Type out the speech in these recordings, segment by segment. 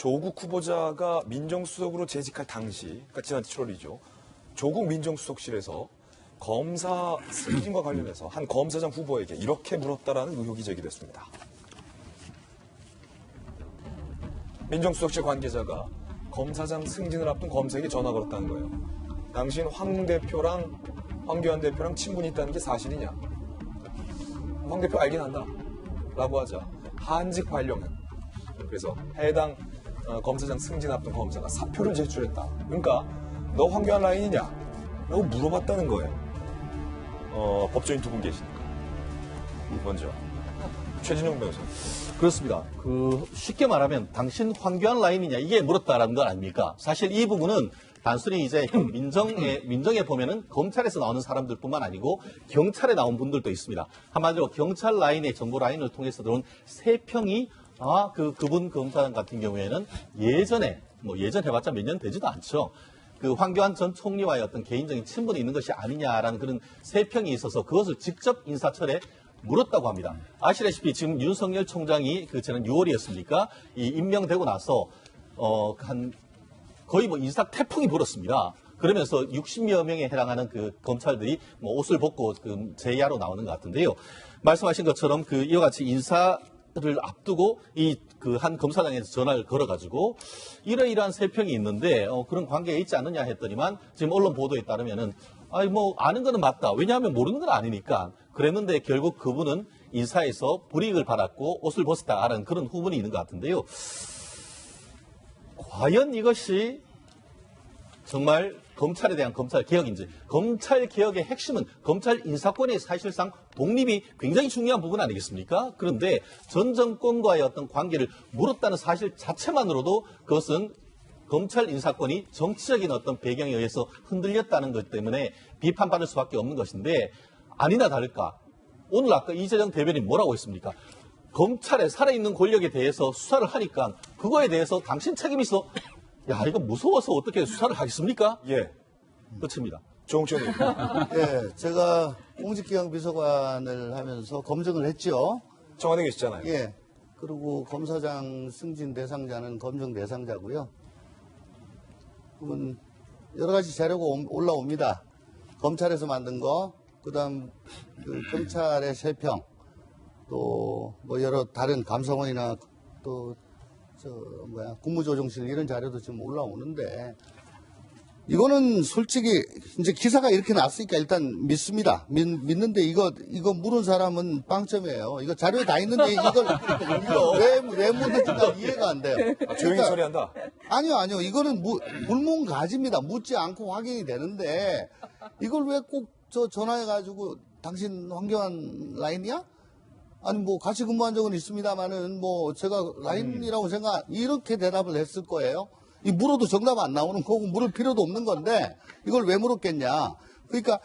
조국 후보자가 민정수석으로 재직할 당시, 그러니까 지난 7월이죠. 조국 민정수석실에서 검사 승진과 관련해서 한 검사장 후보에게 이렇게 물었다라는 의혹이 제기됐습니다. 민정수석실 관계자가 검사장 승진을 앞둔 검사에게 전화 걸었다는 거예요. 당신 황교안 대표랑 친분이 있다는 게 사실이냐? 황 대표 알긴 한다. 라고 하자 한직 발령은. 그래서 해당 검사장 승진 앞둔 검사가 사표를 제출했다. 그러니까 너 황교안 라인이냐? 라고 물어봤다는 거예요. 법조인 두 분 계시니까. 먼저 최진영 변호사님. 그렇습니다. 쉽게 말하면 당신 황교안 라인이냐 이게 물었다라는 건 아닙니까? 사실 이 부분은 단순히 이제 민정에 보면은 검찰에서 나오는 사람들뿐만 아니고 경찰에 나온 분들도 있습니다. 한마디로 경찰 라인의 정보 라인을 통해서 들어온 세평이 그분 검사장 같은 경우에는 예전에 해봤자 몇 년 되지도 않죠. 황교안 전 총리와의 어떤 개인적인 친분이 있는 것이 아니냐라는 그런 세평이 있어서 그것을 직접 인사철에 물었다고 합니다. 아시다시피 지금 윤석열 총장이 지난 6월이었습니까? 이 임명되고 나서 거의 인사 태풍이 불었습니다. 그러면서 60여 명에 해당하는 검찰들이 옷을 벗고 제야로 나오는 것 같은데요. 말씀하신 것처럼 이와 같이 인사를 앞두고 한 검사장에서 전화를 걸어가지고 이러이러한 세평이 있는데 그런 관계가 있지 않느냐 했더니만 지금 언론 보도에 따르면은 아는 거는 맞다. 왜냐하면 모르는 건 아니니까. 그랬는데 결국 그분은 인사에서 불이익을 받았고 옷을 벗었다라는 그런 후문이 있는 것 같은데요. 과연 이것이 정말 검찰에 대한 검찰 개혁인지, 검찰 개혁의 핵심은 검찰 인사권의 사실상 독립이 굉장히 중요한 부분 아니겠습니까? 그런데 전 정권과의 어떤 관계를 물었다는 사실 자체만으로도 그것은 검찰 인사권이 정치적인 어떤 배경에 의해서 흔들렸다는 것 때문에 비판받을 수밖에 없는 것인데 아니나 다를까 오늘 아까 이재정 대변인 뭐라고 했습니까? 검찰에 살아있는 권력에 대해서 수사를 하니까 그거에 대해서 당신 책임이 있어. 야, 이거 무서워서 어떻게 수사를 하겠습니까? 예. 끝입니다. 조홍천 의원. 예, 제가 공직기강 비서관을 하면서 검증을 했죠. 청와대에 계시잖아요. 예. 그리고 검사장 승진 대상자는 검증 대상자고요. 그러면 여러 가지 자료가 올라옵니다. 검찰에서 만든 거, 그다음 경찰의 세평, 또 여러 다른 감사원이나 또 국무조정실 이런 자료도 지금 올라오는데 이거는 솔직히 이제 기사가 이렇게 났으니까 일단 믿습니다. 믿는데 이거 물은 사람은 빵점이에요. 이거 자료에 다 있는데 이걸 왜 묻는지 난 이해가 안 돼요. 조용히 처리한다. 아니요. 이거는 불문가지입니다. 묻지 않고 확인이 되는데 이걸 왜 꼭 전화해가지고 당신 황교안 라인이야? 아니 같이 근무한 적은 있습니다만은 제가 라인이라고 이렇게 대답을 했을 거예요. 이 물어도 정답 안 나오는 거고 물을 필요도 없는 건데 이걸 왜 물었겠냐. 그러니까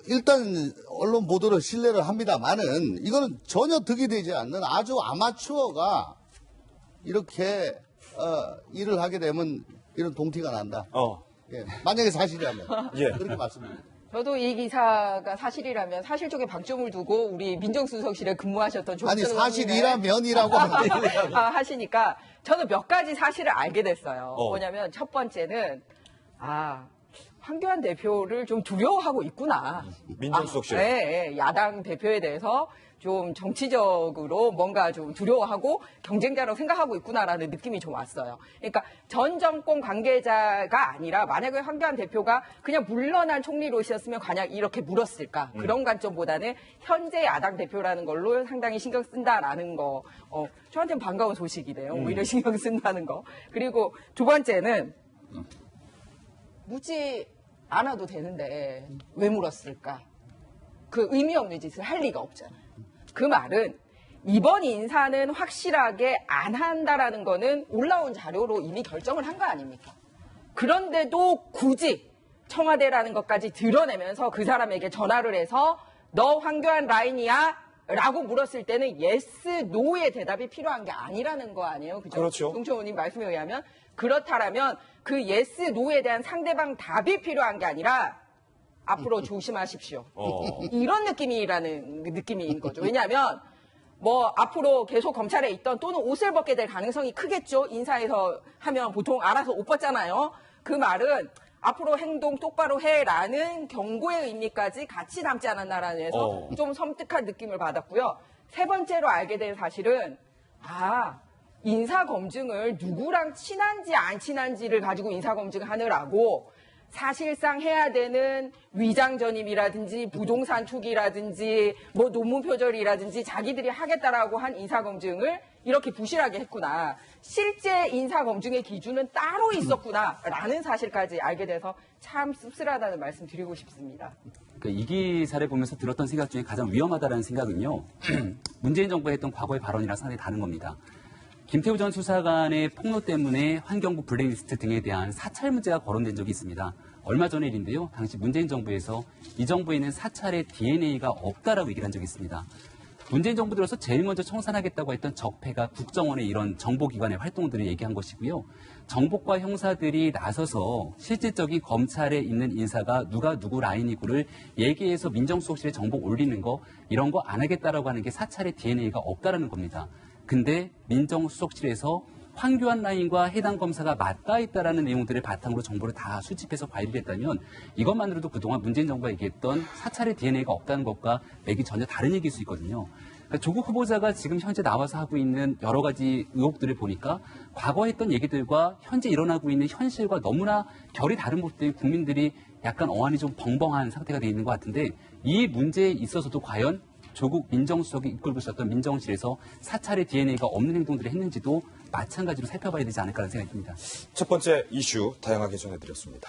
일단 언론 보도를 신뢰를 합니다만은 이거는 전혀 득이 되지 않는 아주 아마추어가 이렇게 일을 하게 되면 이런 동티가 난다. 예, 만약에 사실이라면 예. 그렇게 말씀드립니다. 저도 이 기사가 사실이라면 사실 쪽에 방점을 두고 우리 민정수석실에 근무하셨던 아니 조국전 사실이라면이라고 하시니까 저는 몇 가지 사실을 알게 됐어요. 뭐냐면 첫 번째는 황교안 대표를 좀 두려워하고 있구나. 민정수석실. 네, 야당 대표에 대해서 좀 정치적으로 뭔가 좀 두려워하고 경쟁자라고 생각하고 있구나라는 느낌이 좀 왔어요. 그러니까 전 정권 관계자가 아니라 만약에 황교안 대표가 그냥 물러난 총리로셨으면 과연 이렇게 물었을까? 그런 관점보다는 현재 야당 대표라는 걸로 상당히 신경 쓴다라는 거. 저한테는 반가운 소식이네요. 오히려 신경 쓴다는 거. 그리고 두 번째는 묻지 않아도 되는데 왜 물었을까? 그 의미 없는 짓을 할 리가 없잖아요. 그 말은 이번 인사는 확실하게 안 한다라는 거는 올라온 자료로 이미 결정을 한 거 아닙니까? 그런데도 굳이 청와대라는 것까지 드러내면서 그 사람에게 전화를 해서 너 황교안 라인이야? 라고 물었을 때는 yes, no의 대답이 필요한 게 아니라는 거 아니에요? 그죠? 그렇죠. 송철 의원님 말씀에 의하면 그렇다라면 그 yes, no에 대한 상대방 답이 필요한 게 아니라 앞으로 조심하십시오. 이런 느낌이 있는 거죠. 왜냐하면 뭐 앞으로 계속 검찰에 있던 또는 옷을 벗게 될 가능성이 크겠죠. 인사에서 하면 보통 알아서 옷 벗잖아요. 그 말은 앞으로 행동 똑바로 해라는 경고의 의미까지 같이 담지 않았나라는 데서 좀 섬뜩한 느낌을 받았고요. 세 번째로 알게 된 사실은 인사검증을 누구랑 친한지 안 친한지를 가지고 인사검증을 하느라고 사실상 해야 되는 위장 전입이라든지 부동산 투기라든지 뭐 논문 표절이라든지 자기들이 하겠다라고 한 인사검증을 이렇게 부실하게 했구나. 실제 인사검증의 기준은 따로 있었구나라는 사실까지 알게 돼서 참 씁쓸하다는 말씀 드리고 싶습니다. 그러니까 이 기사를 보면서 들었던 생각 중에 가장 위험하다는 생각은요. 문재인 정부가 했던 과거의 발언이랑 상당히 다른 겁니다. 김태우 전 수사관의 폭로 때문에 환경부 블랙리스트 등에 대한 사찰 문제가 거론된 적이 있습니다. 얼마 전의 일인데요. 당시 문재인 정부에서 이 정부에는 사찰의 DNA가 없다라고 얘기를 한 적이 있습니다. 문재인 정부 들어서 제일 먼저 청산하겠다고 했던 적폐가 국정원의 이런 정보기관의 활동들을 얘기한 것이고요. 정보과 형사들이 나서서 실질적인 검찰에 있는 인사가 누가 누구 라인이고를 얘기해서 민정수석실에 정보 올리는 거 이런 거 안 하겠다라고 하는 게 사찰의 DNA가 없다라는 겁니다. 근데 민정수석실에서 황교안 라인과 해당 검사가 맞닿아 있다라는 내용들을 바탕으로 정보를 다 수집해서 관리를 했다면 이것만으로도 그동안 문재인 정부가 얘기했던 사찰의 DNA가 없다는 것과 맥이 전혀 다른 얘기일 수 있거든요. 그러니까 조국 후보자가 지금 현재 나와서 하고 있는 여러 가지 의혹들을 보니까 과거 했던 얘기들과 현재 일어나고 있는 현실과 너무나 결이 다른 모습들이 국민들이 약간 어안이 좀 벙벙한 상태가 되어 있는 것 같은데 이 문제에 있어서도 과연 조국 민정수석이 이끌고 있었던 민정실에서 사찰의 DNA가 없는 행동들을 했는지도 마찬가지로 살펴봐야 되지 않을까라는 생각이 듭니다. 첫 번째 이슈 다양하게 전해드렸습니다.